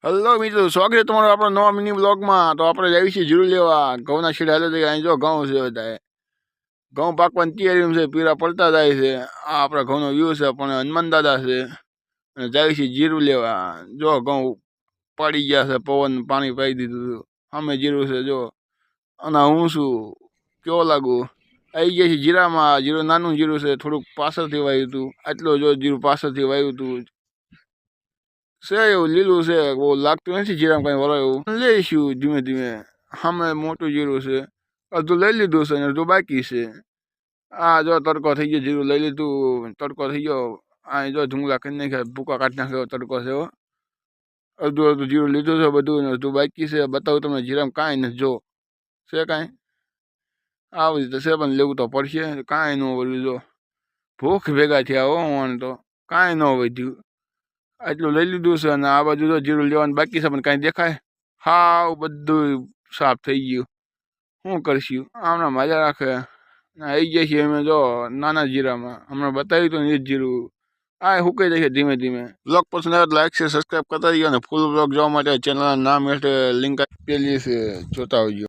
Hello મિત્રો, સ્વાગત છે તમારું આપણા નવા મિની બ્લોગમાં. તો આપણે જઈએ છીએ જીરું લેવા. ઘઉંના શીડ હાલે છે. અહીં જો ઘઉં છે બધા. ઘઉં પાકવાની તૈયારી છે, પીરા પડતા જાય છે. આ આપણા ઘઉંનો વ્યૂ છે, પણ હનુમાન દાદા છે. અને જઈએ છીએ જીરું લેવા. જો ઘઉં પડી ગયા છે, પવન પાણી પાઈ દીધું. સામે જીરું છે જો. અને હું છું કેવો લાગુ આવી ગયા છે જીરામાં. જીરું નાનું જીરું છે, થોડુંક પાછળથી વાવ્યું હતું. આટલો જો જીરું પાછળથી વાવ્યું હતું છે, એવું લીલું છે, બહુ લાગતું નથી જીરામાં કઈ વરો એવું. લઈશું ધીમે ધીમે. સામે મોટું જીરું છે, અડધું લઈ લીધું છે અને અડધું બાકી છે. આ જો તડકો થઈ ગયો, જીરું લઈ લીધું, તડકો થઈ ગયો. આ જો ધુંગલા કરી નાખ્યા, ભૂકા કાઢી નાખ્યો, તડકો છે. અડધું અડધું જીરું લીધું છે બધું, અડધું બાકી છે. બતાવું તમને જીરામાં કાંઈ નથી. જો છે કાંઈ આવી રીતે છે, પણ લેવું તો પડશે. કાંઈ ન વળ્યું. જો ભૂખ ભેગા થયા હો, તો કાંઈ ન વધ્યું. આટલું લઈ લીધું છે અને આ બાજુ તો જીરું લેવાનું બાકી છે, પણ કાંઈ દેખાય હાવ બધું સાફ થઈ ગયું. શું કરશું? હમણાં મજા રાખે. આવી જાય છે અમે જો નાના જીરામાં. હમણાં બતાવ્યું હતું ને એ જ જીરું. આ સુકાઈ જાય છે ધીમે ધીમે. બ્લોગ પસંદ આવે તો લાઈક છે, સબસ્ક્રાઈબ કરતા રહીએ. અને ફૂલ બ્લોગ જોવા માટે ચેનલના નામ હેઠળ લિંક આપેલી છે, જોતા આવજો.